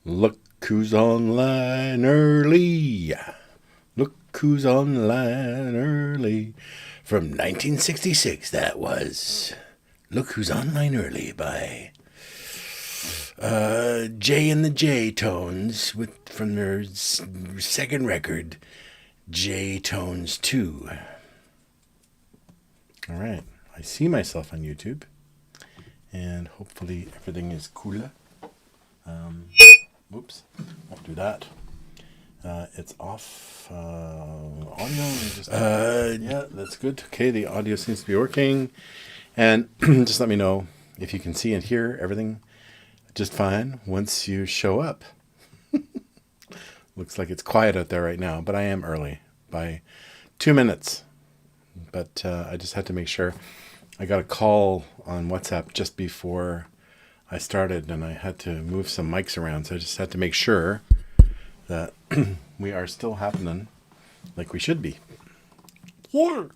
Look who's online early. Look who's online early. From 1966, that was. Look Who's Online Early by Jay and the J Tones from their second record, J Tones 2. All right. I see myself on YouTube, and hopefully everything is cool. Whoops, won't do that. It's off. Audio. Yeah, that's good. Okay, the audio seems to be working. And just let me know if you can see and hear everything just fine once you show up. Looks like it's quiet out there right now, but I am early by 2 minutes. But I just had to make sure. I got a call on WhatsApp just before I started, and I had to move some mics around, so I just had to make sure that we are still happening like we should be. Yeah.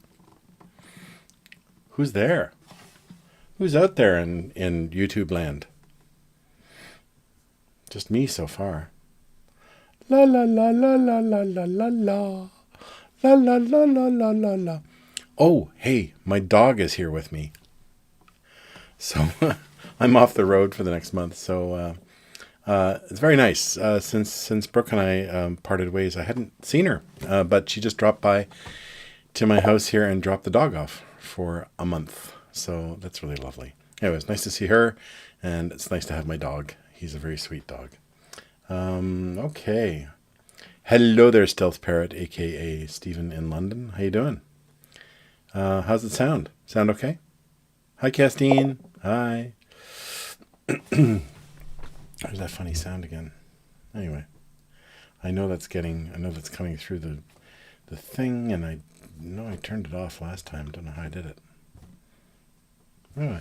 Who's there? Who's out there in YouTube land? Just me so far. La la la la la la la la la. La la la la la la la. Oh, hey, my dog is here with me. So I'm off the road for the next month. So it's very nice. Since Brooke and I parted ways, I hadn't seen her, but she just dropped by to my house here and dropped the dog off for a month. So that's really lovely. Anyway, it's nice to see her, and it's nice to have my dog. He's a very sweet dog. Okay. Hello there, Stealth Parrot, a.k.a. Stephen in London. How you doing? How's it sound? Sound okay? Hi, Castine. Hi. There's that funny sound again. Anyway, I know that's coming through the thing, and I know I turned it off last time. Don't know how I did it. Anyway,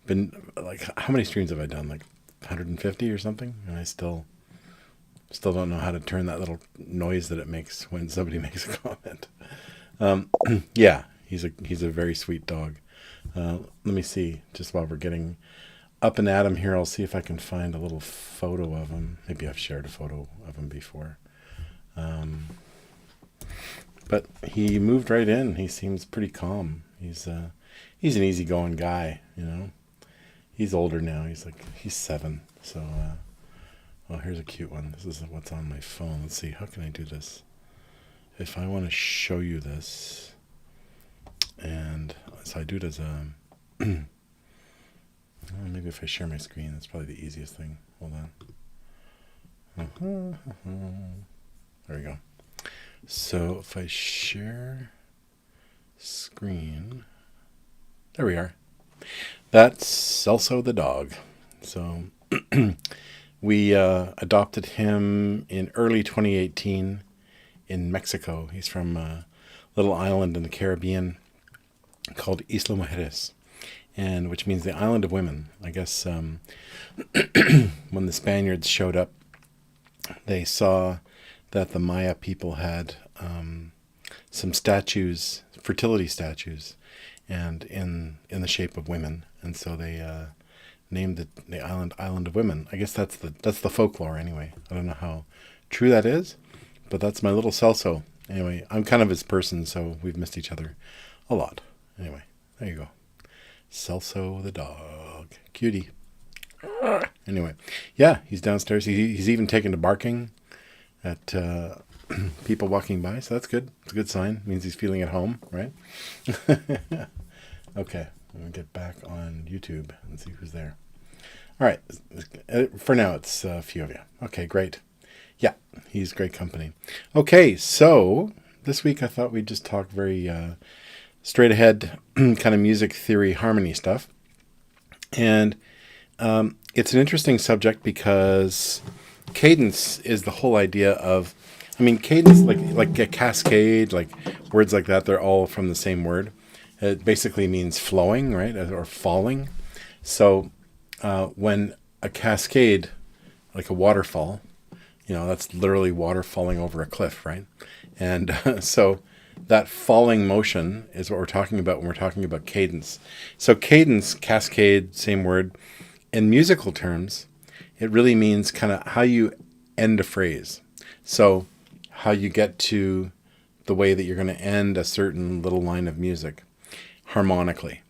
been like, how many streams have I done? Like 150 or something, and I still don't know how to turn that little noise that it makes when somebody makes a comment. Yeah, he's a very sweet dog. Let me see, just while we're getting up and at him here, I'll see if I can find a little photo of him. Maybe I've shared a photo of him before. But he moved right in. He seems pretty calm. He's an easygoing guy, you know. He's older now. He's 7. So, well, here's a cute one. This is what's on my phone. Let's see. How can I do this? If I want to show you this, and so I do it as a, maybe if I share my screen, that's probably the easiest thing. Hold on. There we go. So if I share screen, there we are. That's also the dog. So we adopted him in early 2018 in Mexico. He's from a little island in the Caribbean called Isla Mujeres, and which means the island of women. I guess when the Spaniards showed up, they saw that the Maya people had some statues, fertility statues, and in the shape of women, and so they named the Island of Women. I guess that's the folklore anyway. I don't know how true that is, but that's my little Celso. Anyway, I'm kind of his person, so we've missed each other a lot. Anyway, there you go. Celso the dog. Cutie. Anyway, yeah, he's downstairs. He's even taken to barking at people walking by, so that's good. It's a good sign. It means he's feeling at home, right? Okay, I'm going to get back on YouTube and see who's there. All right, for now it's a few of you. Okay, great. Yeah, he's great company. Okay, so this week I thought we'd just talk very straight ahead kind of music theory harmony stuff. And it's an interesting subject because cadence is the whole idea of, cadence, like a cascade, like words like that, they're all from the same word. It basically means flowing, right, or falling. So when a cascade, like a waterfall, that's literally water falling over a cliff, right? And so that falling motion is what we're talking about when we're talking about cadence. So cadence, cascade, same word, in musical terms, It really means kind of how you end a phrase. So how you get to the way that you're going to end a certain little line of music harmonically.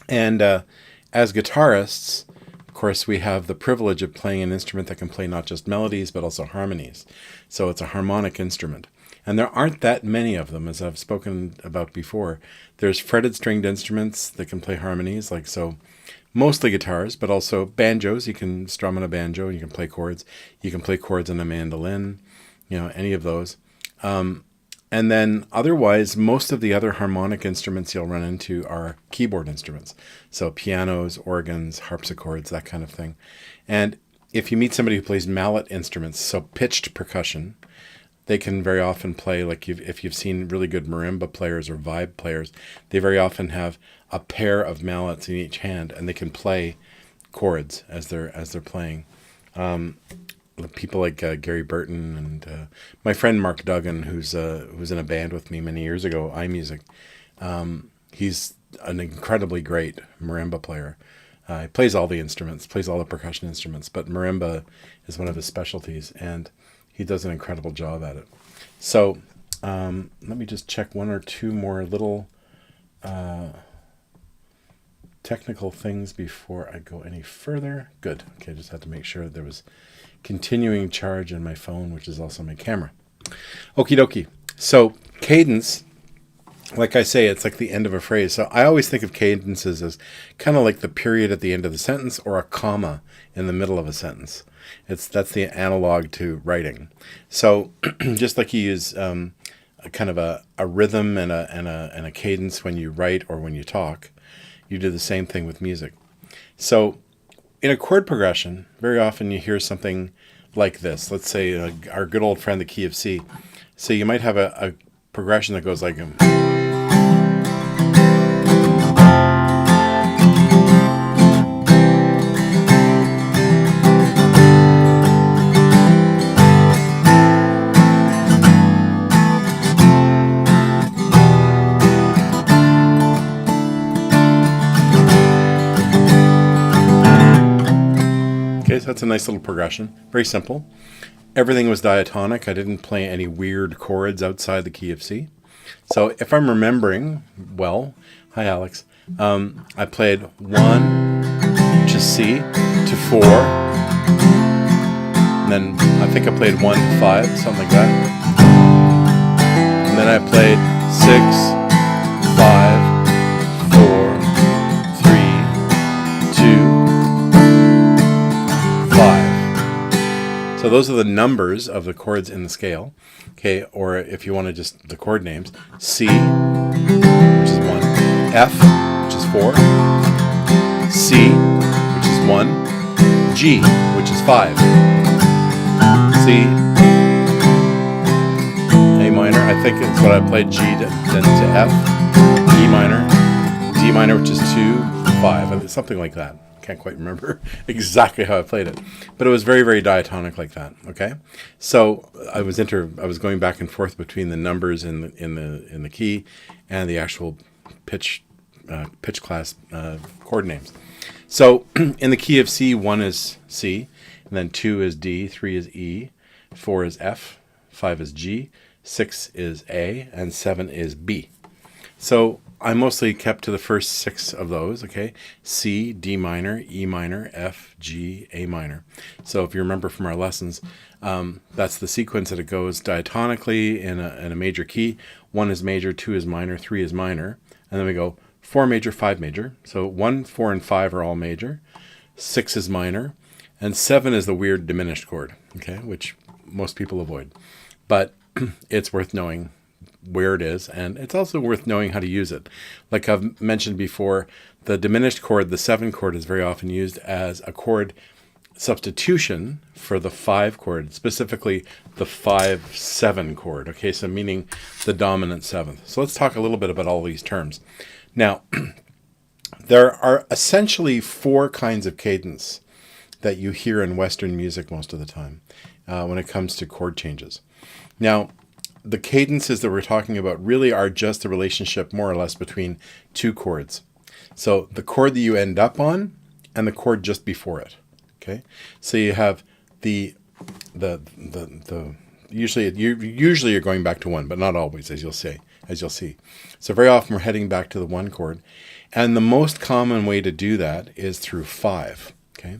And as guitarists, of course, we have the privilege of playing an instrument that can play not just melodies, but also harmonies. So it's a harmonic instrument. And there aren't that many of them, as I've spoken about before. There's fretted stringed instruments that can play harmonies, like so, mostly guitars, but also banjos. You can strum on a banjo and you can play chords. You can play chords on a mandolin, any of those. And then otherwise, most of the other harmonic instruments you'll run into are keyboard instruments. So pianos, organs, harpsichords, that kind of thing. And if you meet somebody who plays mallet instruments, so pitched percussion, they can very often play, like if you've seen really good marimba players or vibe players, they very often have a pair of mallets in each hand, and they can play chords as they're playing. People like Gary Burton and my friend Mark Duggan, who was in a band with me many years ago, iMusic. He's an incredibly great marimba player. He plays all the instruments, plays all the percussion instruments, but marimba is one of his specialties, and he does an incredible job at it. So let me just check one or two more little technical things before I go any further. Good. Okay, just had to make sure there was continuing charge in my phone, which is also my camera. Okie dokie. So cadence, like I say, it's like the end of a phrase. So I always think of cadences as kind of like the period at the end of the sentence or a comma in the middle of a sentence. That's the analog to writing. So just like you use a kind of a rhythm and a cadence when you write or when you talk, you do the same thing with music. So in a chord progression, very often you hear something like this. Let's say our good old friend, the key of C. So you might have a progression that goes like... Okay, so that's a nice little progression. Very simple. Everything was diatonic. I didn't play any weird chords outside the key of C. So if I'm remembering well, hi Alex, I played 1 to C to 4, and then I think I played 1 to 5, something like that. And then I played 6, 5, 4, 3, 2, 5. So those are the numbers of the chords in the scale. Okay, or if you want to just the chord names, C, which is 1, F, which is 4, C, which is 1, G, which is 5, C, A minor, I think it's what I played, G then to F, E minor, D minor, which is 2, 5, something like that. Can't quite remember exactly how I played it, but it was very, very diatonic like that. Okay, so I was going back and forth between the numbers in the key and the actual pitch class chord names. So in the key of C, 1 is C, and then 2 is D, 3 is E, 4 is F, 5 is G, 6 is A, and 7 is B. So I mostly kept to the first 6 of those, okay? C, D minor, E minor, F, G, A minor. So if you remember from our lessons, that's the sequence that it goes diatonically in a major key. 1 is major, 2 is minor, 3 is minor. And then we go 4 major, 5 major. So 1, 4, and 5 are all major. 6 is minor. And 7 is the weird diminished chord, okay? Which most people avoid. But it's worth knowing where it is, and it's also worth knowing how to use it. Like I've mentioned before, the diminished chord, the 7 chord, is very often used as a chord substitution for the 5 chord, specifically the 5-7 chord. Okay, so meaning the dominant 7th. So let's talk a little bit about all these terms. Now, there are essentially 4 kinds of cadence that you hear in Western music most of the time when it comes to chord changes. Now, the cadences that we're talking about really are just the relationship more or less between 2 chords. So the chord that you end up on and the chord just before it. Okay, so you have the usually you're going back to 1, but not always, as you'll see. So very often we're heading back to the 1 chord, and the most common way to do that is through 5. Okay,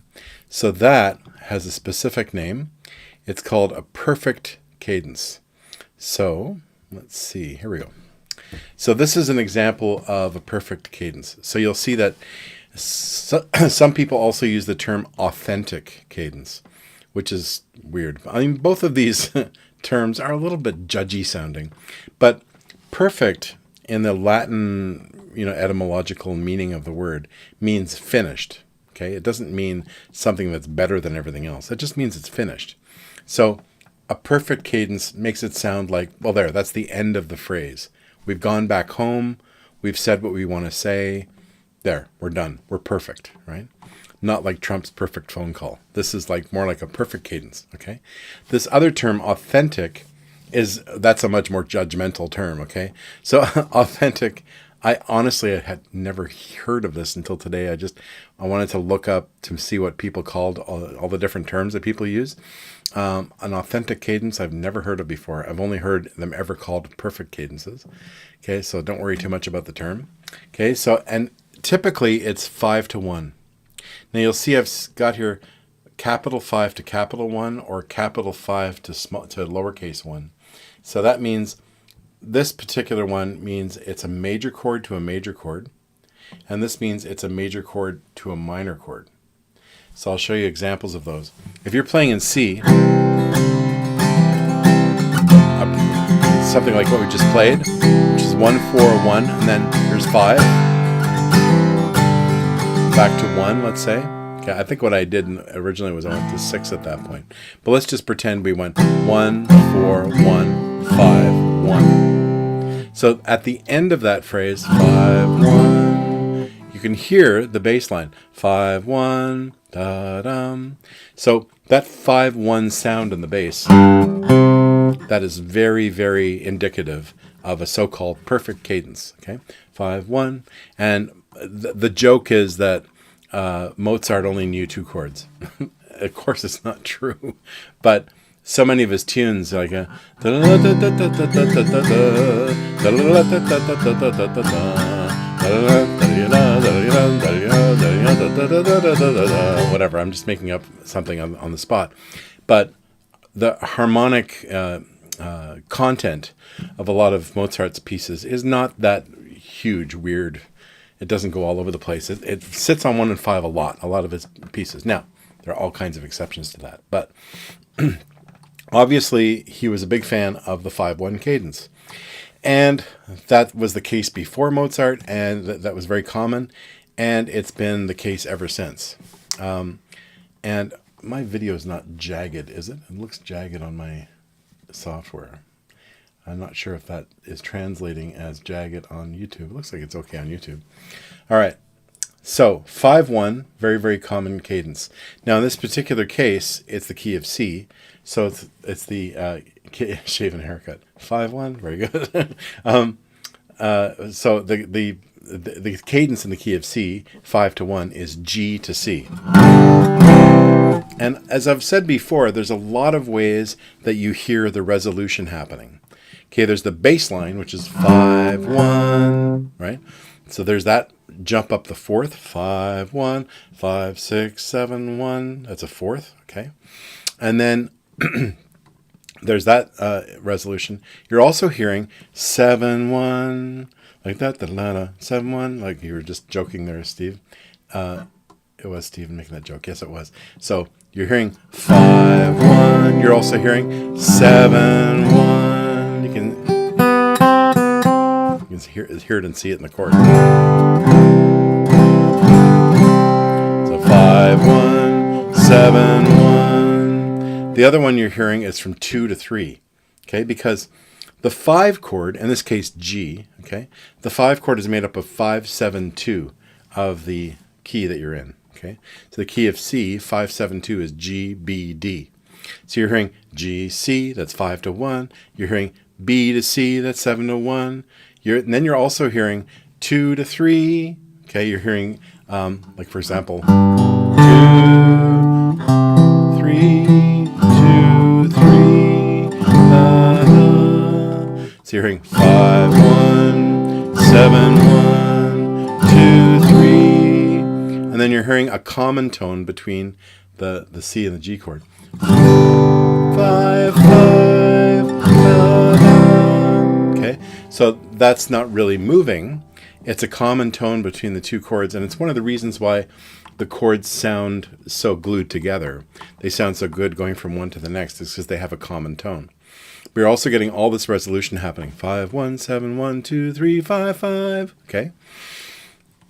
so that has a specific name. It's called a perfect cadence. So let's see. Here we go. So this is an example of a perfect cadence. So you'll see that some people also use the term authentic cadence, which is weird. I mean, both of these terms are a little bit judgy sounding, but perfect in the Latin, etymological meaning of the word means finished. Okay, it doesn't mean something that's better than everything else. It just means it's finished. So a perfect cadence makes it sound like, well, that's the end of the phrase. We've gone back home. We've said what we want to say. There, we're done. We're perfect, right? Not like Trump's perfect phone call. This is more like a perfect cadence, okay? This other term, authentic, that's a much more judgmental term, okay? So authentic, I honestly had never heard of this until today. I wanted to look up to see what people called all the different terms that people use. An authentic cadence I've never heard of before. I've only heard them ever called perfect cadences. Okay, so don't worry too much about the term. Okay, so, and typically it's 5 to 1. Now you'll see I've got here capital 5 to capital 1 or capital 5 to lowercase 1. So that means this particular one means it's a major chord to a major chord, and this means it's a major chord to a minor chord. So I'll show you examples of those. If you're playing in C, something like what we just played, which is 1, 4, 1, and then here's 5. Back to 1, let's say. Okay, I think what I did originally was I went to 6 at that point. But let's just pretend we went 1, 4, 1, 5, 1. So at the end of that phrase, 5, 1, you can hear the bass line. 5, 1, da-dum. So that 5, 1 sound in the bass, that is very, very indicative of a so-called perfect cadence. Okay, 5, 1. And the joke is that Mozart only knew 2 chords. Of course, it's not true, but so many of his tunes, like whatever. I'm just making up something on the spot, but the harmonic content of a lot of Mozart's pieces is not that huge, weird. It doesn't go all over the place. It sits on 1 and 5 a lot of his pieces. Now, there are all kinds of exceptions to that. But obviously, he was a big fan of the 5-1 cadence. And that was the case before Mozart, and that was very common. And it's been the case ever since. And my video is not jagged, is it? It looks jagged on my software. I'm not sure if that is translating as jagged on YouTube. It looks like it's okay on YouTube. All right. So 5-1, very, very common cadence. Now in this particular case, it's the key of C. So it's the shaven haircut. 5-1, very good. So the cadence in the key of C, 5 to 1, is G to C. And as I've said before, there's a lot of ways that you hear the resolution happening. Okay, there's the bass line, which is 5-1, right? So there's that jump up the 4th, 5-1, 5, 6, 7, 1. That's a 4th, okay? And then there's that resolution. You're also hearing 7-1, like that, 7-1, like you were just joking there, Steve. It was Steve making that joke. Yes, it was. So you're hearing 5-1. You're also hearing 7-1. You can hear it and see it in the chord. So 5-1, 7-1. The other one you're hearing is from 2 to 3. Okay, because the 5 chord, in this case G, okay, the 5 chord is made up of 5, 7, 2 of the key that you're in. Okay, so the key of C, 5, 7, 2 is G, B, D. So you're hearing G, C, that's 5 to 1. You're hearing B to C, that's 7 to 1. And then you're also hearing 2 to 3. Okay, you're hearing, like for example, 2, 2, 3, da, da. So you're hearing 5, 1, 7, 1, 2, 3, and then you're hearing a common tone between the C and the G chord. 5, 5, da, da. Okay, so that's not really moving. It's a common tone between the two chords, and it's one of the reasons why the chords sound so glued together. They sound so good going from one to the next. It's because they have a common tone. We're also getting all this resolution happening. 5, 1, 7, 1, 2, 3, 5, 5. Okay?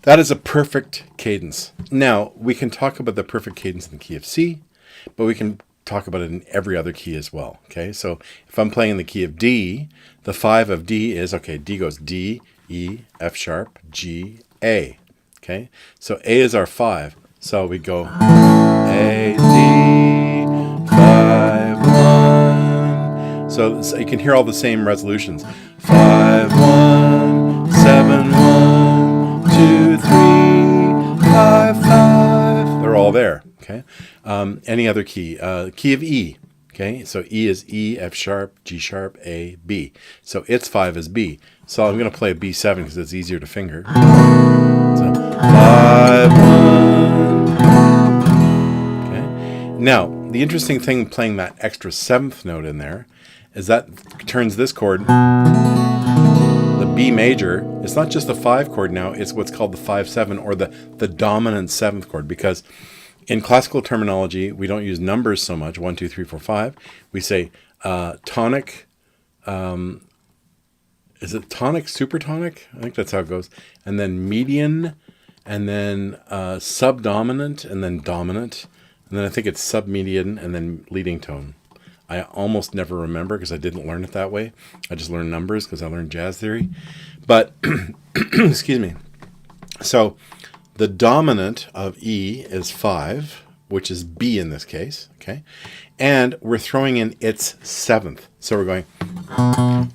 That is a perfect cadence. Now, we can talk about the perfect cadence in the key of C, but we can talk about it in every other key as well. Okay? So if I'm playing in the key of D, the 5 of D is, okay, D goes D, E, F sharp, G, A. Okay? So A is our 5. So we go A, D, 5, 1. So you can hear all the same resolutions. 5, 1, 7, 1, 2, 3, 5, 5. They're all there. Okay. Any other key? Key of E. Okay. So E is E, F sharp, G sharp, A, B. So its 5 is B. So I'm going to play a B7 because it's easier to finger. So 5, 1. Okay. Now, the interesting thing playing that extra 7th note in there is that turns this chord, the B major, it's not just the 5 chord now, it's what's called the 5-7 or the dominant 7th chord, because in classical terminology, we don't use numbers so much, 1, 2, 3, 4, 5. We say tonic, is it tonic, supertonic? I think that's how it goes. And then median, and then subdominant, and then dominant. And then I think it's submedian, and then leading tone. I almost never remember because I didn't learn it that way. I just learned numbers because I learned jazz theory. But, excuse me. So the dominant of E is 5, which is B in this case. Okay. And we're throwing in its 7th. So we're going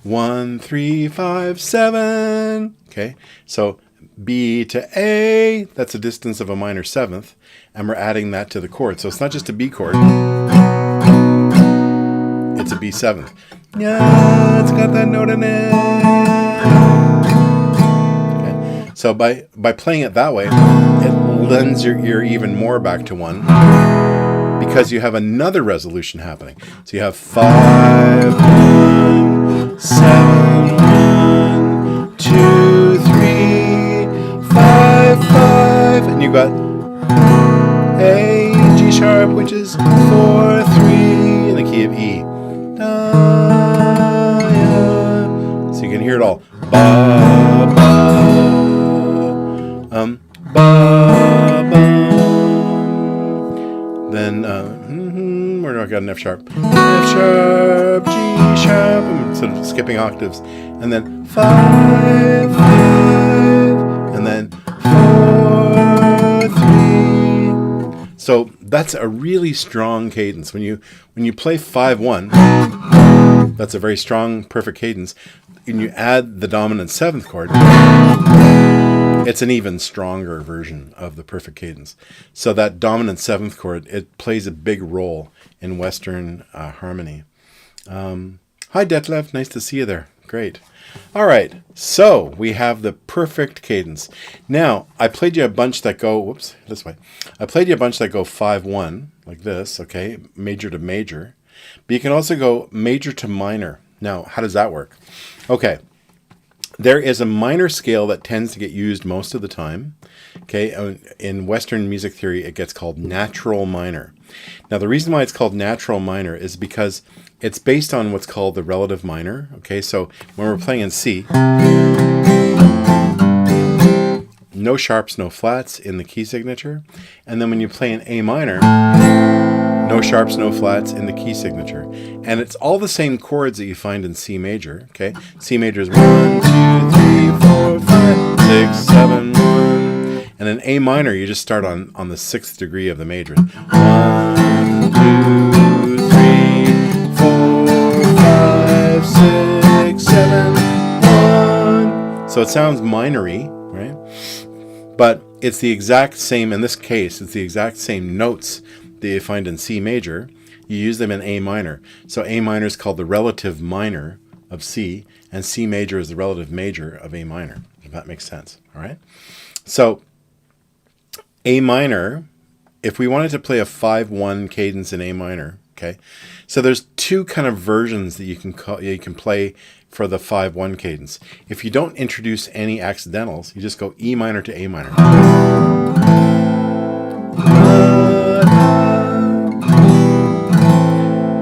1, 3, 5, 7. Okay. So B to A, that's a distance of a minor 7th. And we're adding that to the chord. So it's not just a B chord. It's a B7th. Yeah, it's got that note in it. Okay. So by playing it that way, it lends your ear even more back to 1 because you have another resolution happening. So you have 5, 1, 7, 1, 2, 3, 5, 5, and you got A, G sharp, which is 4, 3 in the key of E. So you can hear it all. Ba, ba, ba, ba. Then, where do I got an F sharp? F sharp, G sharp. I'm sort of skipping octaves. And then 5, 5, and then 4, 3. So that's a really strong cadence. When you play 5-1, that's a very strong, perfect cadence. And you add the dominant 7th chord, it's an even stronger version of the perfect cadence. So that dominant 7th chord, it plays a big role in Western harmony. Hi, Detlef. Nice to see you there. Great. All right. So we have the perfect cadence. Now, I played you a bunch that go, this way. I played you a bunch that go 5-1, like this, okay, major to major. But you can also go major to minor. Now, how does that work? Okay. There is a minor scale that tends to get used most of the time. Okay, in Western music theory, it gets called natural minor. Now, the reason why it's called natural minor is because it's based on what's called the relative minor. Okay, so when we're playing in C, no sharps, no flats in the key signature. And then when you play in A minor, no sharps, no flats in the key signature. And it's all the same chords that you find in C major. Okay, C major is 1, 2, 3, 4, 5, 6, 7, 1. And in A minor, you just start on the 6th degree of the major. 1, 2, 3, 4, 5, 6, 7, 1. So it sounds minory, right? But it's the exact same, in this case, it's the exact same notes that you find in C major, you use them in A minor. So A minor is called the relative minor of C, and C major is the relative major of A minor, if that makes sense. All right. So A minor, if we wanted to play a 5-1 cadence in A minor, okay, so there's two kind of versions that you can play for the 5-1 cadence. If you don't introduce any accidentals, you just go E minor to A minor.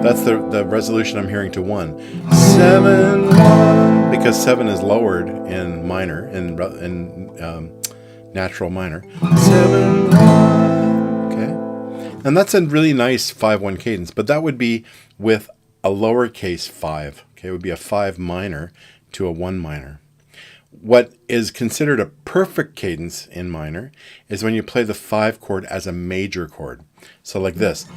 That's the resolution I'm hearing to 1. 7-1, because 7 is lowered in minor, in natural minor. 7-1, okay? And that's a really nice 5-1 cadence, but that would be with a lowercase 5. Okay, it would be a 5 minor to a 1 minor. What is considered a perfect cadence in minor is when you play the 5 chord as a major chord. So like this.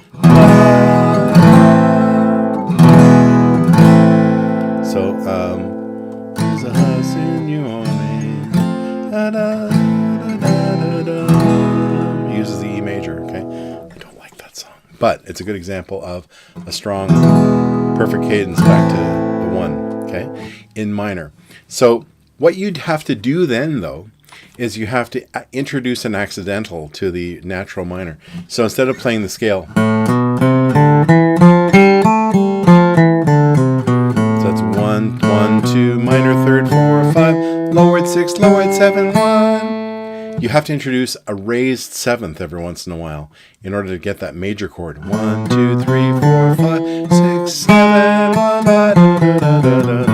So, there's a house in New Orleans. Da, da, da, da, da, da. He uses the E major, okay? I don't like that song. But it's a good example of a strong, perfect cadence back to the 1, okay? In minor. So what you'd have to do then, though, is you have to introduce an accidental to the natural minor. So instead of playing the scale, so it's 1, 1, 2, minor 3rd, 4, 5, lowered 6, lowered 7, 1. You have to introduce a raised 7th every once in a while in order to get that major chord. 1, 2, 3, 4, 5, 6, 7, 1, da, da, da, da, da, da.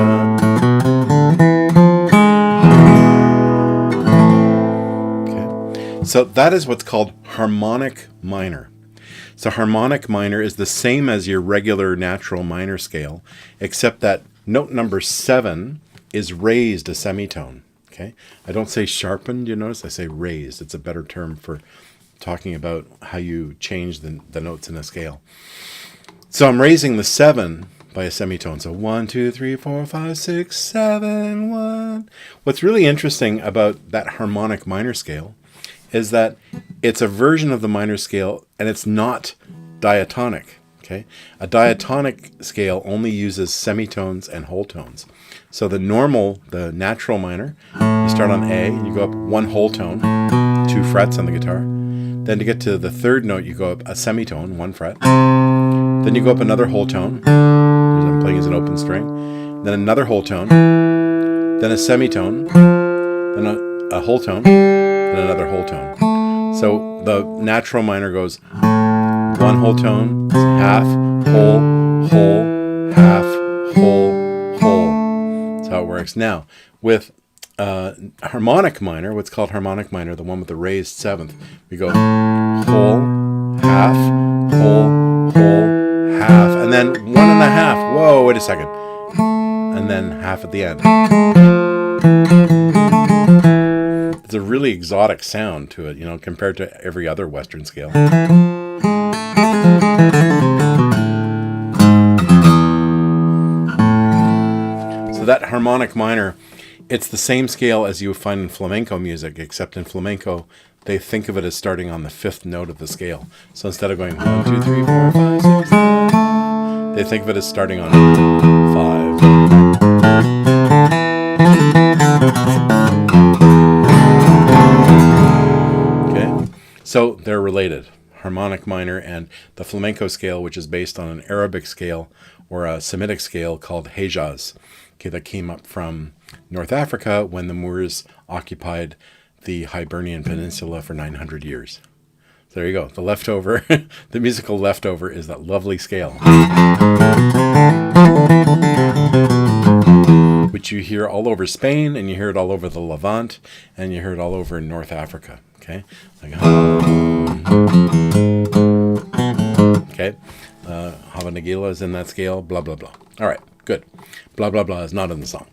So that is what's called harmonic minor. So harmonic minor is the same as your regular natural minor scale, except that note number 7 is raised a semitone. Okay, I don't say sharpened, you notice, I say raised. It's a better term for talking about how you change the notes in a scale. So I'm raising the 7 by a semitone. So 1, 2, 3, 4, 5, 6, 7, 1. What's really interesting about that harmonic minor scale is that it's a version of the minor scale and it's not diatonic. Okay, a diatonic scale only uses semitones and whole tones. So the natural minor, you start on A, you go up 1 whole tone, 2 frets on the guitar. Then to get to the 3rd note, you go up a semitone, 1 fret. Then you go up another whole tone, because I'm playing as an open string. Then another whole tone, then a semitone, then a whole tone, then another whole tone. So the natural minor goes 1 whole tone, half, whole, whole, half, whole, whole. That's how it works. Now, with harmonic minor, what's called harmonic minor, the one with the raised 7th, we go whole, half, whole, whole, half, and then 1.5. Whoa, wait a second. And then half at the end. It's a really exotic sound to it, compared to every other Western scale. So that harmonic minor, it's the same scale as you would find in flamenco music, except in flamenco, they think of it as starting on the 5th note of the scale. So instead of going 1, 2, 3, 4, 5, 6, 7, they think of it as starting on 5. So they're related, harmonic minor and the flamenco scale, which is based on an Arabic scale or a Semitic scale called Hejaz, that came up from North Africa when the Moors occupied the Hibernian Peninsula for 900 years. So there you go. The leftover, the musical leftover is that lovely scale, which you hear all over Spain, and you hear it all over the Levant, and you hear it all over North Africa. Okay, like okay, Hava Nagila is in that scale. Blah blah blah. All right, good. Blah blah blah is not in the song.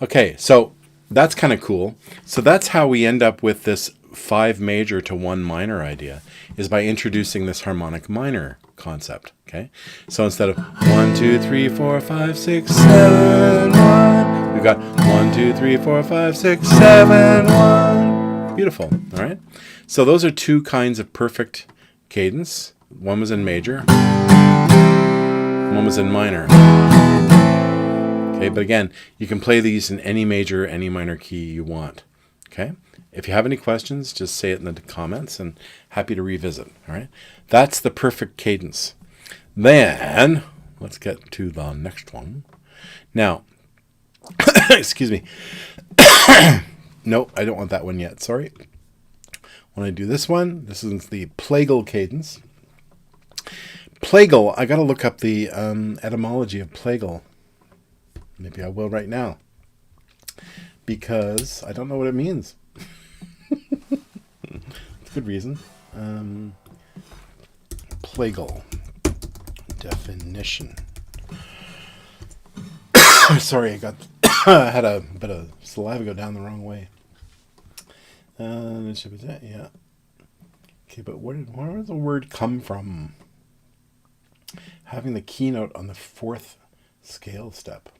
Okay, so that's kind of cool. So that's how we end up with this 5 major to 1 minor idea, is by introducing this harmonic minor concept. Okay, so instead of 1, 2, 3, 4, 5, 6, 7, 1, we've got 1, 2, 3, 4, 5, 6, 7, 1. Beautiful. All right. So those are 2 kinds of perfect cadence One was in major. One was in minor. Okay, but again, you can play these in any major, any minor key you want. Okay? If you have any questions, just say it in the comments, and happy to revisit. All right? That's the perfect cadence. Then, let's get to the next one. Now, excuse me. No, I don't want that one yet. Sorry. When I do this one, this is the plagal cadence. Plagal, I got to look up the etymology of plagal. Maybe I will right now, because I don't know what it means. It's a good reason. Plagal definition. Sorry, I had a bit of saliva go down the wrong way. Yeah. Okay, but where does the word come from? Having the keynote on the fourth scale step.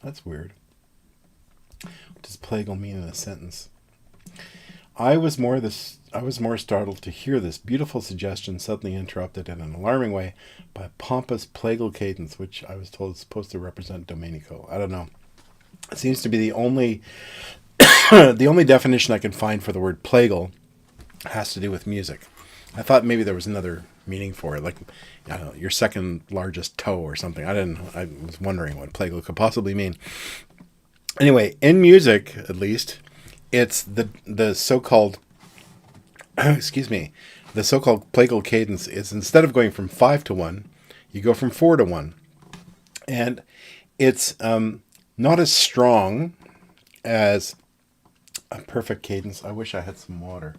That's weird. What does plagal mean in a sentence? I was more startled to hear this beautiful suggestion suddenly interrupted in an alarming way by a pompous plagal cadence, which I was told is supposed to represent Domenico. I don't know. It seems to be the only the only definition I can find for the word plagal has to do with music. I thought maybe there was another meaning for it, like, I don't know, your second largest toe or something. I was wondering what plagal could possibly mean. Anyway, in music, at least, it's the so-called the so-called plagal cadence is, instead of going from 5 to 1, you go from 4 to 1. And it's not as strong as a perfect cadence. I wish I had some water.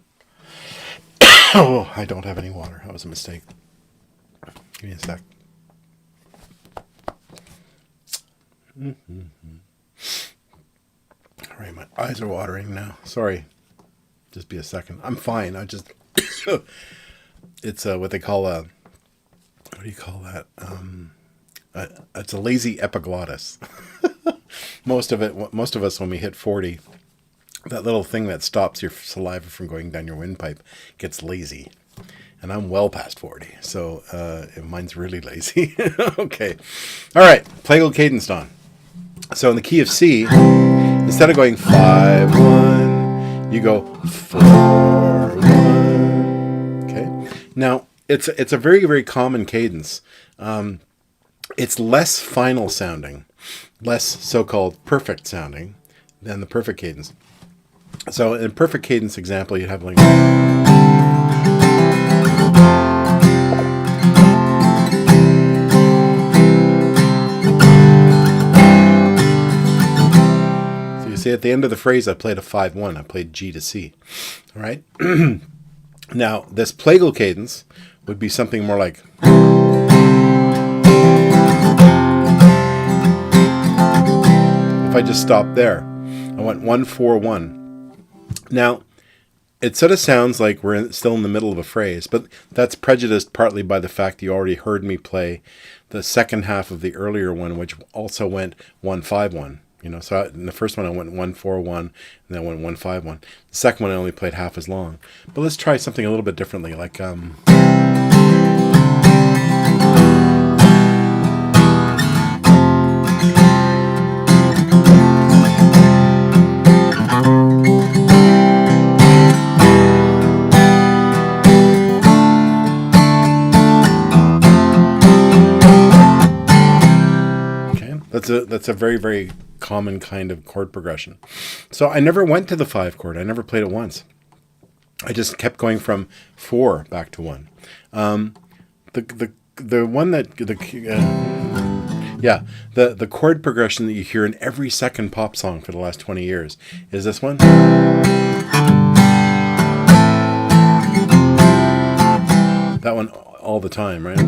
Oh, I don't have any water. That was a mistake. Give me a sec. All right, my eyes are watering now. Sorry. Just be a second. I'm fine. I just... It's what they call a... What do you call that? It's a lazy epiglottis. Most of us, when we hit 40... that little thing that stops your saliva from going down your windpipe gets lazy. And I'm well past 40, so mine's really lazy. Okay. All right, plagal cadence on. So in the key of C, instead of going 5-1, you go 4-1. Okay. Now, it's a very, very common cadence. It's less final sounding, less so-called perfect sounding than the perfect cadence. So in perfect cadence example, you'd have like... So you see at the end of the phrase, I played a 5-1. I played G to C. All right? Now, this plagal cadence would be something more like... If I just stopped there, I went 1-4-1. Now, it sort of sounds like we're still in the middle of a phrase, but that's prejudiced partly by the fact you already heard me play the second half of the earlier one, which also went 1-5-1. You know, so in the first one I went 1-4-1, and then I went 1-5-1. The second one I only played half as long. But let's try something a little bit differently, like That's a very, very common kind of chord progression. So I never went to the 5 chord. I never played it once. I just kept going from 4 back to 1. The one that the chord progression that you hear in every second pop song for the last 20 years is this one. That one all the time, right?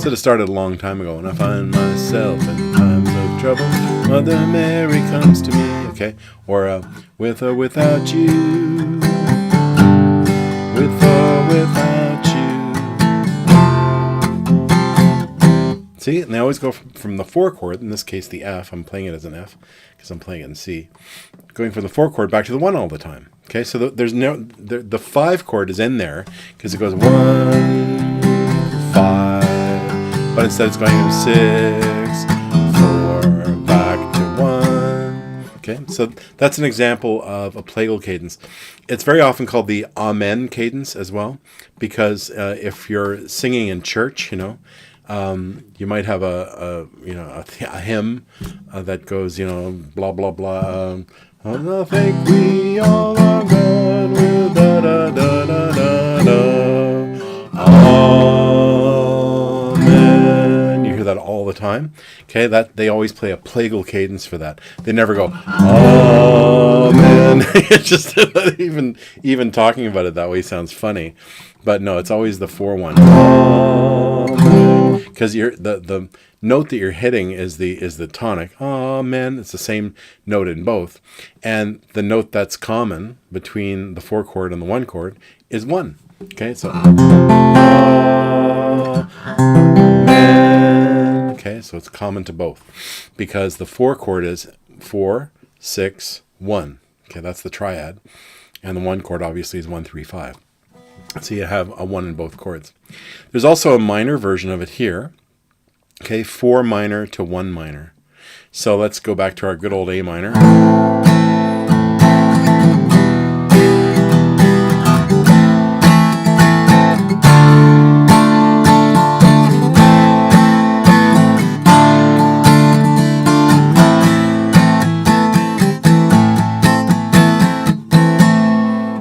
Should have started a long time ago. When I find myself in times of trouble, Mother Mary comes to me. Okay, or with or without you, with or without you. See, and they always go from the 4 chord, in this case the F, I'm playing it as an F because I'm playing it in C, going from the 4 chord back to the 1 all the time. Okay, so the 5 chord is in there because it goes 1, 5, but instead it's going to 6, 4, back to 1. Okay, so that's an example of a plagal cadence. It's very often called the Amen cadence as well, because if you're singing in church, you might have a hymn that goes, blah blah blah. I think we all are God with da da da da da da. Amen. You hear that all the time. Okay, that they always play a plagal cadence for that. They never go Amen. It's just even talking about it that way sounds funny, but no, it's always the 4-1. Amen. Because the note that you're hitting is the tonic. Amen. It's the same note in both, and the note that's common between the 4 chord and the 1 chord is 1. Okay, so Amen. Okay, so it's common to both because the 4 chord is 4, 6, 1. Okay, that's the triad, and the 1 chord obviously is 1, 3, 5. So you have a 1 in both chords. There's also a minor version of it here. Okay, 4 minor to 1 minor. So let's go back to our good old A minor.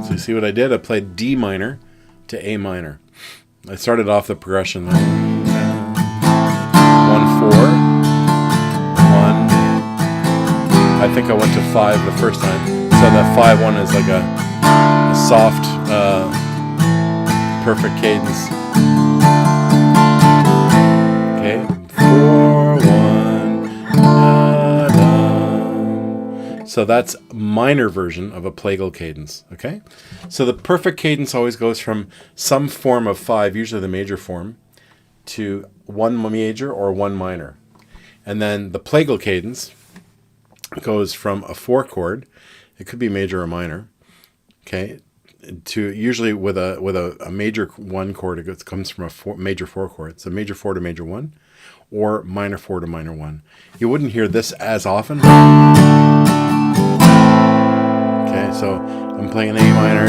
So you see what I did? I played D minor to A minor. I started off the progression 1, 4, 1. I think I went to 5 the first time. So that 5-1 is like a soft, perfect cadence. Okay, 4, 1. So that's a minor version of a plagal cadence. Okay, so the perfect cadence always goes from some form of 5, usually the major form, to 1 major or 1 minor, and then the plagal cadence goes from a 4 chord, it could be major or minor, okay, to usually with a major 1 chord. It comes from a major 4 chord, so major 4 to major 1, or minor 4 to minor 1. You wouldn't hear this as often. Okay, so I'm playing an A minor.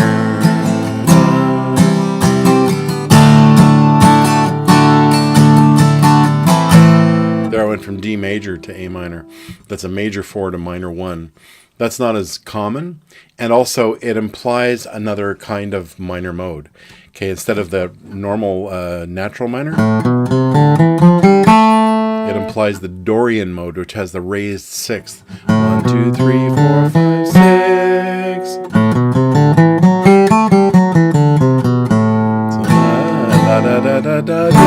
There I went from D major to A minor. That's a major 4 to minor 1. That's not as common, and also it implies another kind of minor mode. Okay, instead of the normal natural minor, it implies the Dorian mode, which has the raised 6th. 1, 2, 3, 4, 5, 6. So, da da da da da da.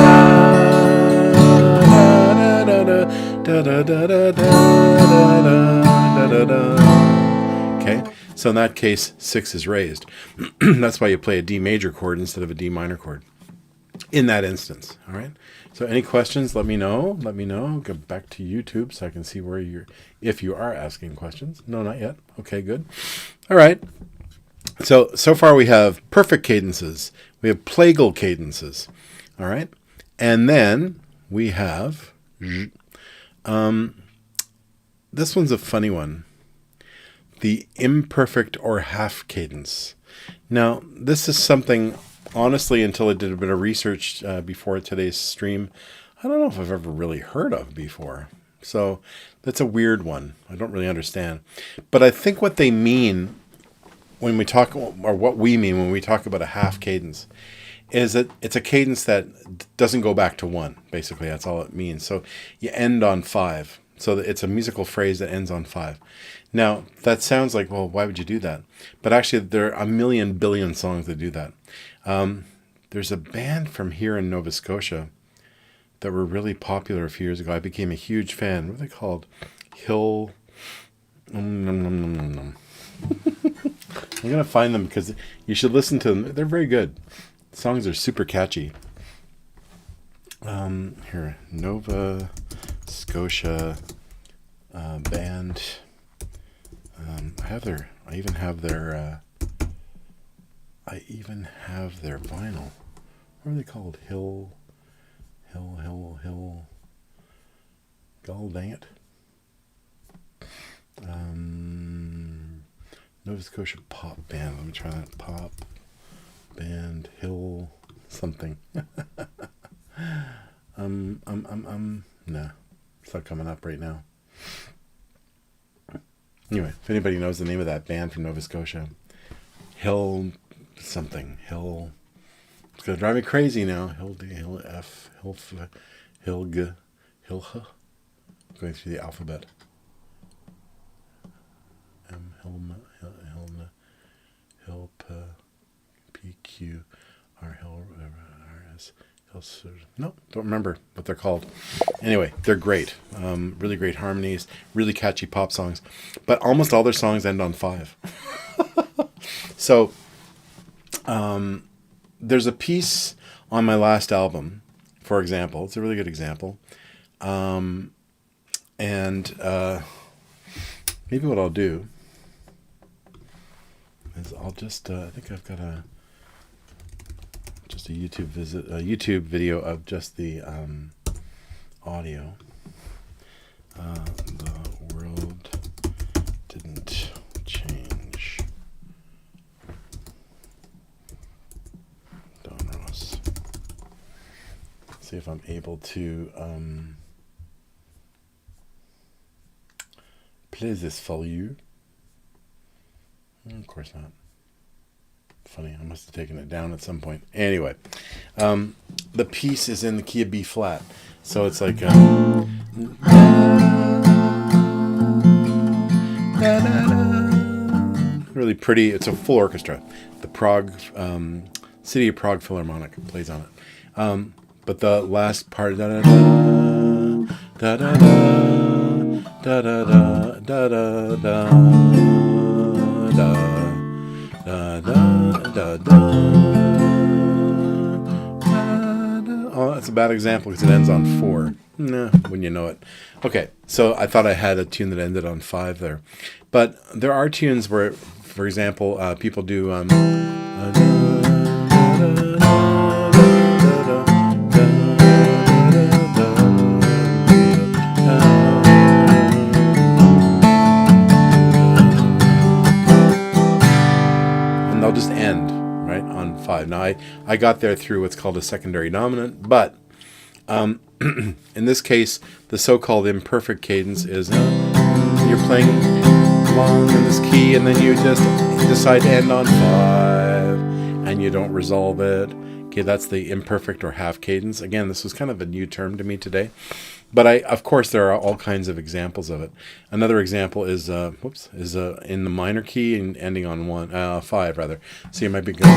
Okay, so in that case, 6 is raised. That's why you play a D major chord instead of a D minor chord in that instance. All right. So any questions, let me know. Let me know. Go back to YouTube so I can see where if you are asking questions. No, not yet. Okay, good. All right. So far we have perfect cadences. We have plagal cadences. All right. And then we have this one's a funny one. The imperfect or half cadence. Now, this is something, honestly, until I did a bit of research before today's stream, I don't know if I've ever really heard of before. So that's a weird one. I don't really understand. But I think what they mean when we talk, or what we mean when we talk about a half cadence, is that it's a cadence that doesn't go back to 1. Basically, that's all it means. So you end on 5. So it's a musical phrase that ends on 5. Now, that sounds like, well, why would you do that? But actually, there are a million billion songs that do that. There's a band from here in Nova Scotia that were really popular a few years ago. I became a huge fan. What are they called? Hill... I'm going to find them because you should listen to them. They're very good. Songs are super catchy. Here, Nova Scotia band. I even have their vinyl. What are they called? Hill. God dang it. Nova Scotia pop band. Let me try that. Pop band Hill something. Nah, it's not coming up right now. Anyway, if anybody knows the name of that band from Nova Scotia, Hill something. Hill. It's gonna drive me crazy now. Hill D, Hill F, Hill F, Hill G, Hill H. Going through the alphabet. M, Hilma, Hilna, Hill P, P, Q, R, Hill, whatever, R, S, Hill, no, don't remember what they're called. Anyway, they're great. Really great harmonies, really catchy pop songs. But almost all their songs end on 5. So, there's a piece on my last album, for example. It's a really good example. Maybe what I'll do is I'll just, I think I've got a YouTube video of just the audio. The world didn't change. Don Ross. See if I'm able to play this for you. Of course not. Funny, I must have taken it down at some point. Anyway, the piece is in the key of B flat, so it's like really pretty. It's a full orchestra. The Prague City of Prague Philharmonic plays on it, but the last part da da da da da da da da da da da. Da, da, da, da, da, da. Oh, that's a bad example because it ends on 4. Nah, when you know it. Okay, so I thought I had a tune that ended on 5 there. But there are tunes where, for example, people do... they'll just end, right, on 5. Now, I got there through what's called a secondary dominant, but in this case, the so-called imperfect cadence is you're playing along in this key, and then you just decide to end on 5, and you don't resolve it. Okay, that's the imperfect or half cadence. Again, this was kind of a new term to me today. But of course, there are all kinds of examples of it. Another example is in the minor key and ending on 5 rather. So you might be going.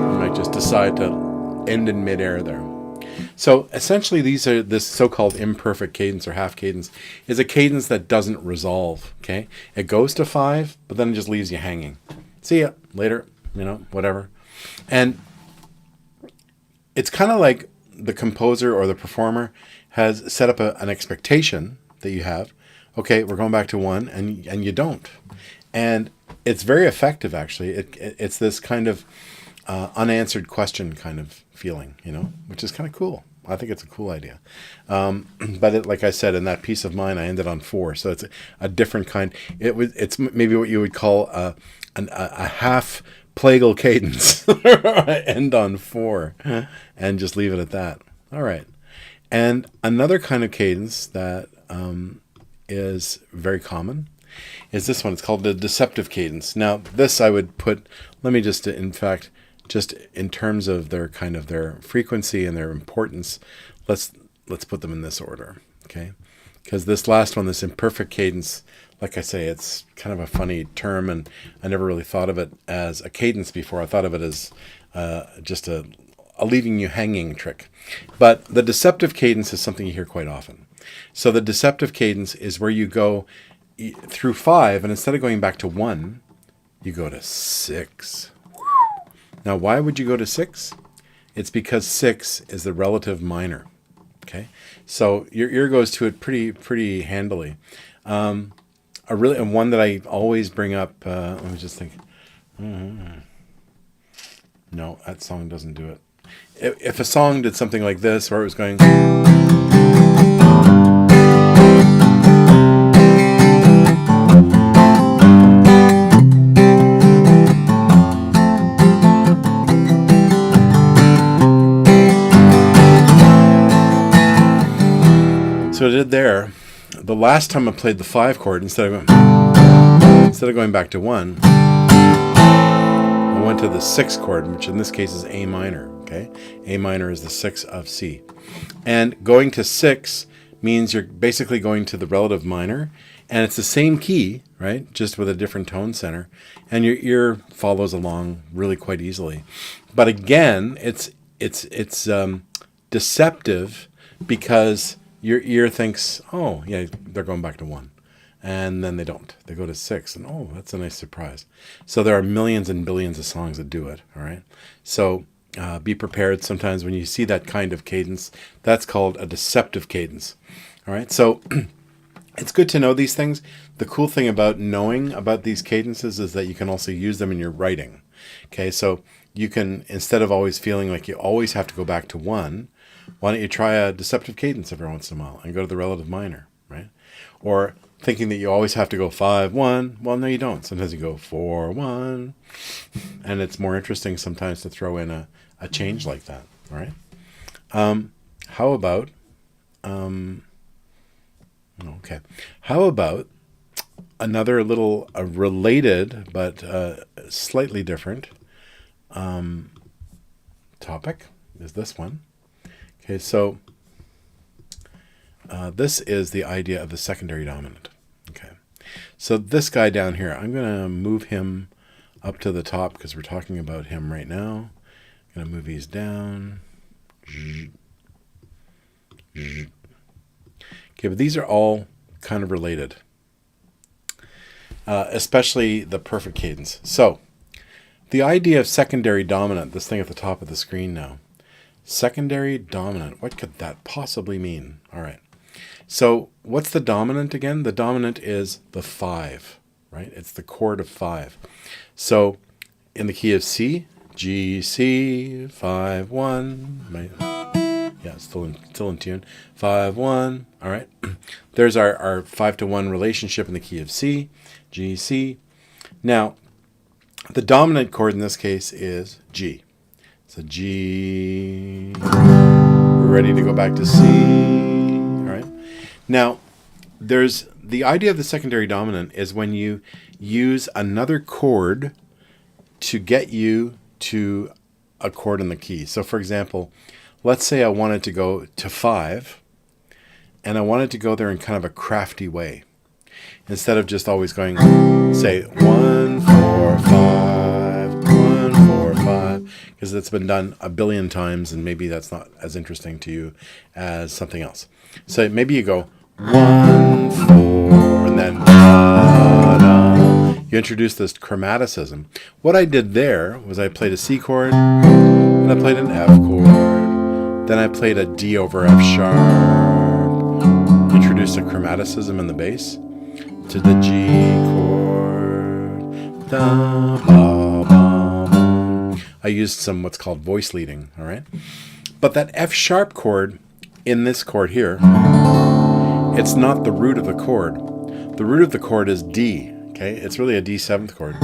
You might just decide to end in midair there. So essentially, this so-called imperfect cadence or half cadence is a cadence that doesn't resolve. Okay, it goes to 5, but then it just leaves you hanging. See ya later. Whatever. And it's kind of like the composer or the performer has set up an expectation that you have. Okay, we're going back to 1, and you don't. And it's very effective, actually. It's this kind of unanswered question kind of feeling, which is kind of cool. I think it's a cool idea. But like I said, in that piece of mine, I ended on 4. So it's a different kind. It's maybe what you would call a half plagal cadence. End on 4 and just leave it at that. All right. And another kind of cadence that is very common is this one. It's called the deceptive cadence. Now, this I would put, let me just, in fact, just in terms of their frequency and their importance, let's put them in this order, okay? Because this last one, this imperfect cadence, like I say, it's kind of a funny term, and I never really thought of it as a cadence before. I thought of it as just a leaving you hanging trick. But the deceptive cadence is something you hear quite often. So the deceptive cadence is where you go through 5, and instead of going back to 1, you go to 6. Now, why would you go to 6? It's because 6 is the relative minor. Okay, so your ear goes to it pretty handily. And one that I always bring up. Let me just think. No, that song doesn't do it. If a song did something like this, where it was going. So I did there. The last time I played the 5 chord, instead of going back to 1, I went to the 6 chord, which in this case is A minor. Okay, A minor is the 6 of C, and going to 6 means you're basically going to the relative minor, and it's the same key, right? Just with a different tone center, and your ear follows along really quite easily. But again, it's deceptive because your ear thinks, oh, yeah, they're going back to 1. And then they don't. They go to 6. And, oh, that's a nice surprise. So there are millions and billions of songs that do it, all right? So be prepared sometimes when you see that kind of cadence. That's called a deceptive cadence, all right? So it's good to know these things. The cool thing about knowing about these cadences is that you can also use them in your writing, okay? So you can, instead of always feeling like you always have to go back to 1, why don't you try a deceptive cadence every once in a while and go to the relative minor, right? Or thinking that you always have to go 5-1. Well, no, you don't. Sometimes you go 4-1, and it's more interesting sometimes to throw in a change like that. All right. How about okay? How about another little related but slightly different topic? Is this one? Okay, so this is the idea of the secondary dominant. Okay, so this guy down here, I'm going to move him up to the top because we're talking about him right now. I'm going to move these down. Okay, but these are all kind of related, especially the perfect cadence. So the idea of secondary dominant, this thing at the top of the screen now. Secondary dominant, what could that possibly mean? All right. So what's the dominant again? The dominant is the 5, right? It's the chord of 5. So in the key of C, G, C, 5-1, right? Yeah, still in tune. 5-1, all right. There's our 5-to-1 relationship in the key of C, G, C. Now, the dominant chord in this case is G. So G, we're ready to go back to C, all right? Now, there's the idea of the secondary dominant is when you use another chord to get you to a chord in the key. So for example, let's say I wanted to go to 5, and I wanted to go there in kind of a crafty way. Instead of just always going, say, 1, 4, 5, 1, 4, 5, because it's been done a billion times, and maybe that's not as interesting to you as something else. So maybe you go 1, 4, and then da, da. You introduce this chromaticism. What I did there was I played a C chord, and I played an F chord, then I played a D over F sharp, introduced a chromaticism in the bass to the G chord, da, ba, ba, ba. I used some what's called voice leading, all right? But that F sharp chord in this chord here, it's not the root of the chord. The root of the chord is D, okay? It's really a D 7th chord.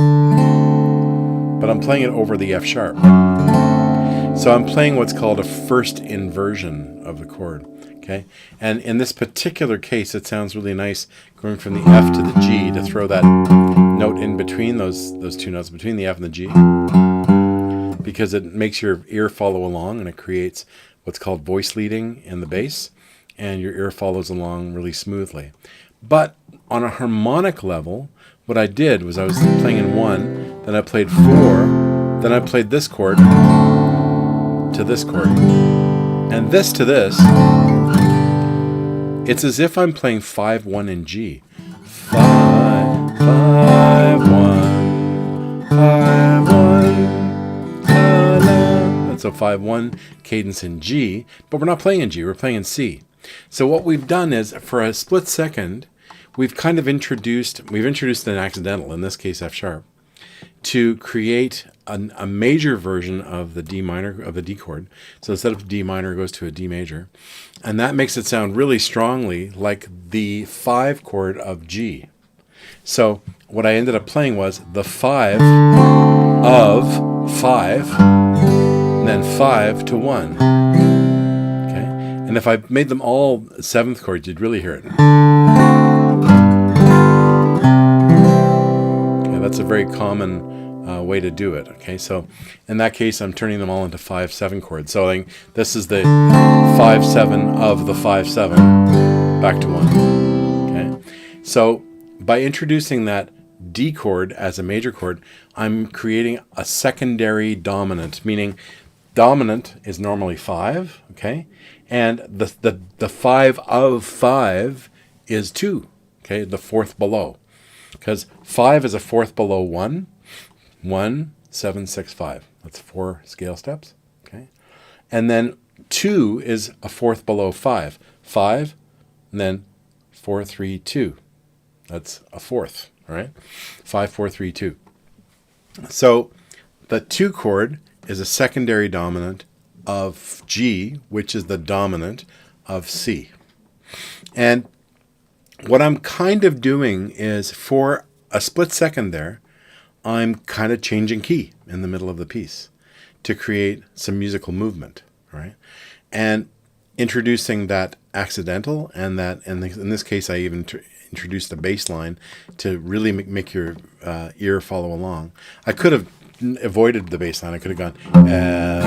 But I'm playing it over the F sharp. So I'm playing what's called a first inversion of the chord, okay? And in this particular case, it sounds really nice going from the F to the G to throw that note in between those two notes, between the F and the G, because it makes your ear follow along, and it creates what's called voice leading in the bass, and your ear follows along really smoothly. But on a harmonic level, what I did was I was playing in 1, then I played 4, then I played this chord to this chord, and this to this. It's as if I'm playing 5-1 in G. 5, 5, 1, So 5-1 cadence in G, but we're not playing in G, we're playing in C. So what we've done is, for a split second, we've kind of introduced an accidental, in this case F sharp, to create a major version of the D minor, of the D chord. So instead of D minor, it goes to a D major. And that makes it sound really strongly like the 5 chord of G. So what I ended up playing was the 5 of 5, and then 5 to 1. Okay? And if I made them all 7th chords, you'd really hear it. Okay, that's a very common way to do it. Okay, so in that case, I'm turning them all into 5-7 chords. So like, this is the 5-7 of the 5-7 back to 1. Okay, so by introducing that D chord as a major chord, I'm creating a secondary dominant, meaning dominant is normally 5, okay, and the 5 of 5 is 2, okay, the 4th below, because 5 is a 4th below 1. 1, 7, 6, 5. That's 4 scale steps. Okay. And then 2 is a 4th below 5. 5, and then 4, 3, 2. That's a 4th, all right? 5, 4, 3, 2. So the 2 chord is a secondary dominant of G, which is the dominant of C. And what I'm kind of doing is, for a split second there, I'm kind of changing key in the middle of the piece to create some musical movement, right? And introducing that accidental, and that, in this case, I even introduced a bass line to really make your ear follow along. I could have avoided the bass line. I could have gone F,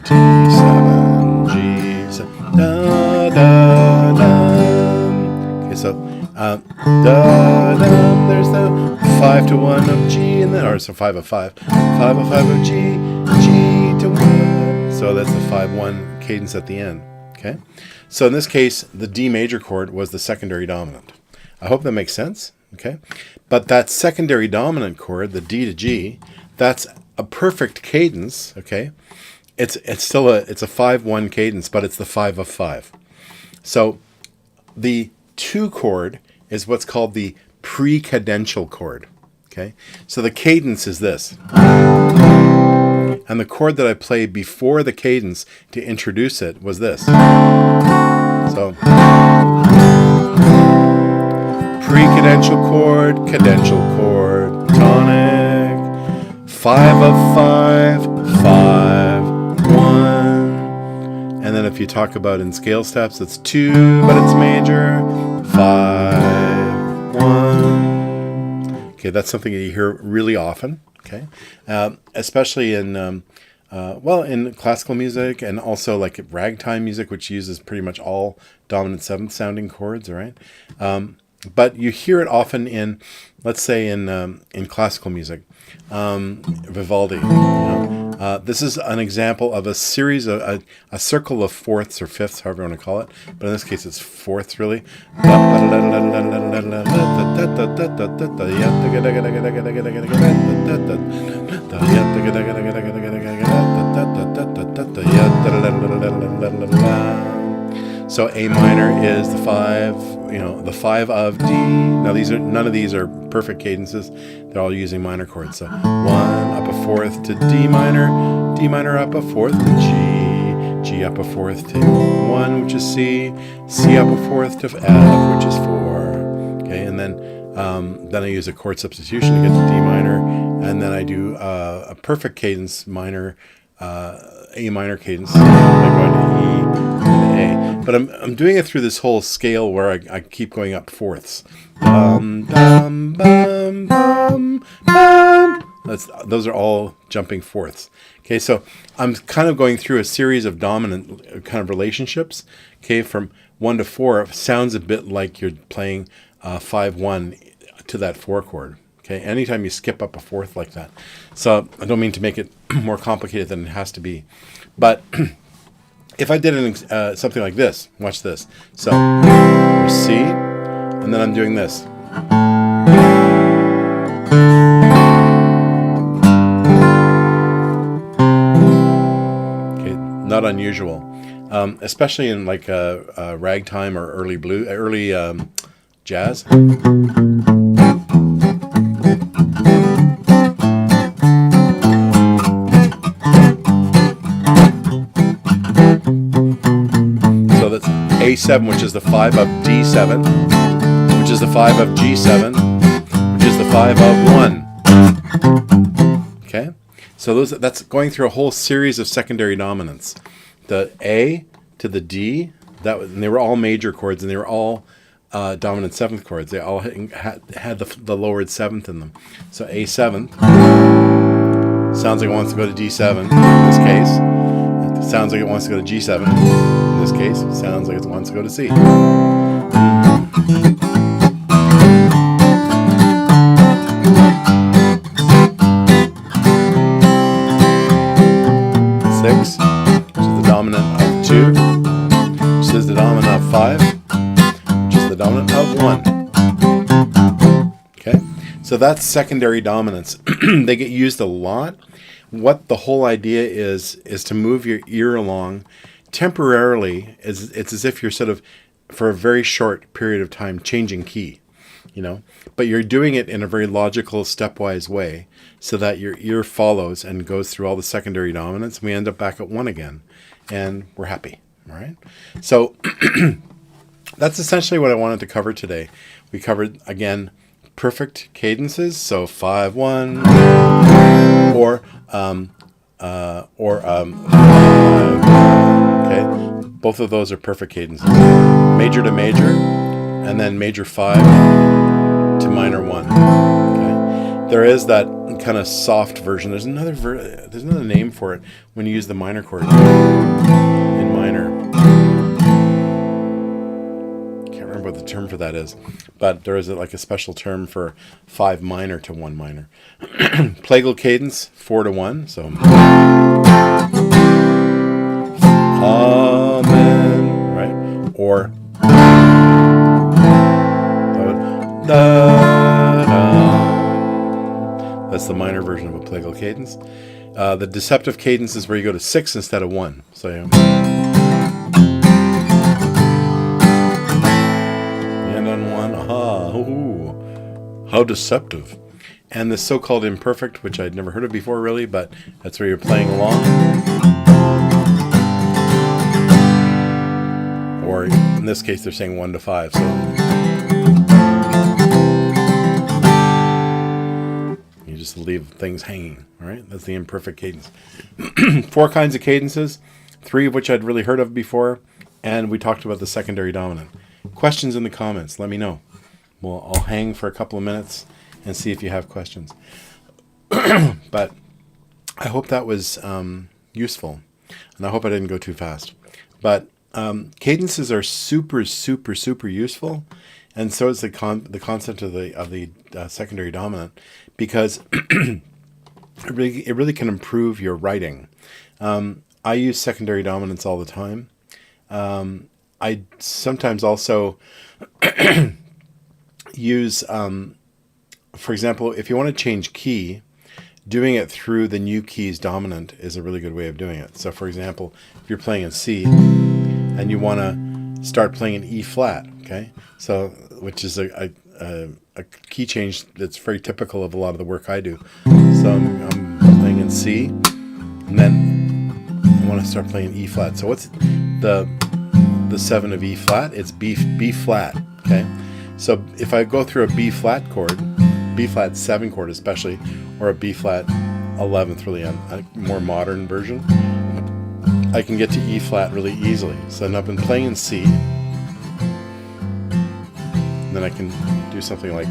D7, G7, da, da, da. Okay, so da, da, there's the 5 to 1 of G, and then, or so 5 of 5. 5 of 5 of G, G to 1. So that's the 5-1 cadence at the end. Okay? So in this case, the D major chord was the secondary dominant. I hope that makes sense. Okay? But that secondary dominant chord, the D to G, that's a perfect cadence. Okay? It's still a 5-1 cadence, but it's the 5 of 5. So the 2 chord is what's called the pre-cadential chord. Okay, so the cadence is this, and the chord that I played before the cadence to introduce it was this. So pre-cadential chord, cadential chord, tonic, 5 of 5, 5, 1. And then if you talk about in scale steps, it's 2, but it's major, 5, 1. Okay, that's something that you hear really often. Okay, especially in in classical music, and also like ragtime music, which uses pretty much all dominant 7th sounding chords. All right, but you hear it often in, let's say, in classical music, Vivaldi. You know, this is an example of a series of a circle of 4ths or 5ths, however you want to call it. But in this case, it's 4ths really. So A minor is the 5, the 5 of D. Now none of these are perfect cadences. They're all using minor chords. So 1 up a 4th to D minor up a 4th to G up a 4th to 1, which is C up a 4th to F, which is 4. Okay, and then I use a chord substitution to get to D minor, and then I do a perfect cadence minor, A minor cadence by going to E and A. But I'm doing it through this whole scale where I keep going up 4ths. Bum, bum, bum, bum, bum. Those are all jumping 4ths. Okay, so I'm kind of going through a series of dominant kind of relationships. Okay, from 1 to 4 sounds a bit like you're playing 5-1 to that 4 chord. Okay, anytime you skip up a 4th like that. So I don't mean to make it more complicated than it has to be, but if I did something like this, watch this. So C, and then I'm doing this. not unusual, especially in like ragtime or early jazz. So that's A7, which is the 5 of D7, which is the 5 of G7, which is the 5 of 1. Okay? So that's going through a whole series of secondary dominants. The A to the D, and they were all major chords, and they were all dominant seventh chords. They all had the lowered seventh in them. So A7 sounds like it wants to go to D7 in this case. It sounds like it wants to go to G7 in this case. It sounds like it wants to go to C. 6, which is the dominant of 2, which is the dominant of 5, which is the dominant of 1. Okay, so that's secondary dominants. They get used a lot. What the whole idea is to move your ear along temporarily. It's as if you're sort of, for a very short period of time, changing key, but you're doing it in a very logical, stepwise way so that your ear follows and goes through all the secondary dominants. And we end up back at 1 again, and we're happy. All right. So that's essentially what I wanted to cover today. We covered, again, perfect cadences. So 5-1 or okay. Both of those are perfect cadences. Major to major, and then major 5 to minor 1. Okay. There is that kind of soft version. There's another name for it when you use the minor chord in minor. Can't remember what the term for that is, but there is like a special term for 5 minor to 1 minor. Plagal cadence 4 to 1. So Amen, right? Or that's the minor version of a plagal cadence. The deceptive cadence is where you go to 6 instead of 1. So and on 1, aha, ooh, how deceptive. And the so-called imperfect, which I'd never heard of before really, but that's where you're playing along. Or in this case, they're saying 1 to 5. So you just leave things hanging. All right, that's the imperfect cadence. 4 kinds of cadences, 3 of which I'd really heard of before, and we talked about the secondary dominant. Questions in the comments, let me know. Well, I'll hang for a couple of minutes and see if you have questions. But I hope that was useful, and I hope I didn't go too fast. But cadences are super, super, super useful, and so is the concept of the secondary dominant, because it really can improve your writing. I use secondary dominants all the time. I sometimes also use, for example, if you want to change key, doing it through the new key's dominant is a really good way of doing it. So, for example, if you're playing in C and you want to start playing in E flat, okay, so which is a key change that's very typical of a lot of the work I do. So I'm playing in C, and then I want to start playing E flat. So what's the 7 of E flat? It's B flat. Okay, so if I go through a B flat chord, B flat 7 chord especially, or a B flat 11th, really a more modern version, I can get to E flat really easily. So then I've been playing in C, and then I can do something like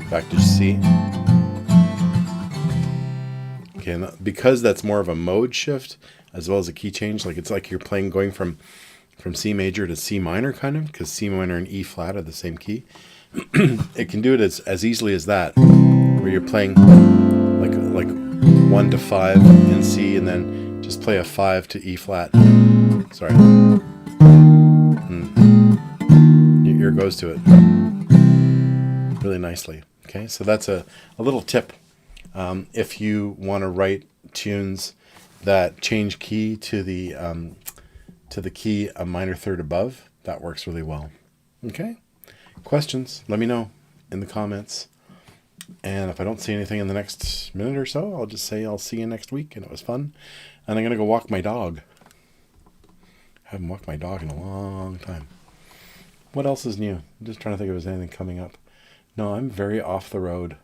back to C. Okay, and because that's more of a mode shift as well as a key change, like it's like you're going from C major to C minor, kind of, because C minor and E flat are the same key. It can do it as easily as that, where you're playing like 1 to 5 in C, and then just play a 5 to E flat. Sorry, your ear goes to it. really nicely. Okay, so that's a little tip. If you want to write tunes that change key to the key a minor third above, that works really well. Okay, questions? Let me know in the comments. And if I don't see anything in the next minute or so, I'll just say I'll see you next week. And it was fun. And I'm going to go walk my dog. I haven't walked my dog in a long time. What else is new? I'm just trying to think if there's anything coming up. No, I'm very off the road.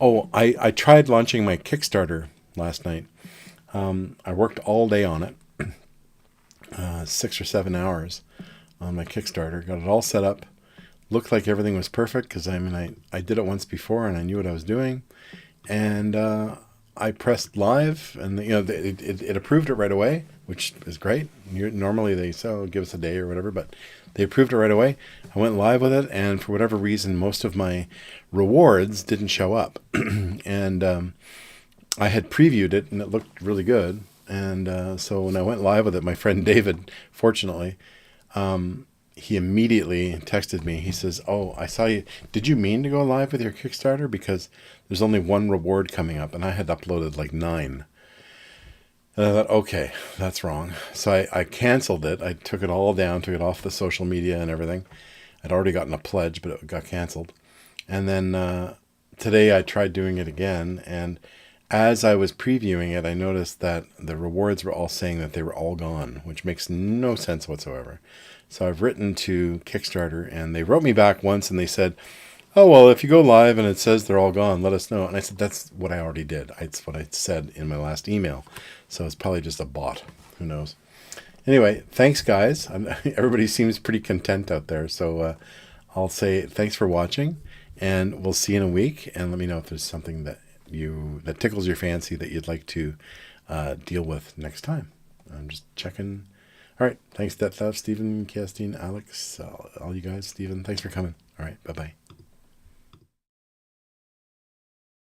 Oh, I tried launching my Kickstarter last night. I worked all day on it, 6 or 7 hours on my Kickstarter. Got it all set up. Looked like everything was perfect because I did it once before and I knew what I was doing. And I pressed live, and it approved it right away, which is great. Normally they say, oh, give us a day or whatever, but they approved it right away. I went live with it, and for whatever reason, most of my rewards didn't show up. And I had previewed it, and it looked really good. And so when I went live with it, my friend David, fortunately, he immediately texted me. He says, oh, I saw you. Did you mean to go live with your Kickstarter? Because there's only one reward coming up, and I had uploaded like 9. And I thought, okay, that's wrong. So I canceled it. I took it all down, took it off the social media and everything. I'd already gotten a pledge, but it got canceled. And then today I tried doing it again. And as I was previewing it, I noticed that the rewards were all saying that they were all gone, which makes no sense whatsoever. So I've written to Kickstarter, and they wrote me back once, and they said, oh, well, if you go live and it says they're all gone, let us know. And I said, that's what I already did. It's what I said in my last email. So it's probably just a bot. Who knows? Anyway, thanks, guys. Everybody seems pretty content out there. So I'll say thanks for watching, and we'll see you in a week. And let me know if there's something that tickles your fancy that you'd like to deal with next time. I'm just checking. All right. Thanks, Detlef, Stephen, Kerstin, Alex, all you guys, Stephen. Thanks for coming. All right. Bye-bye.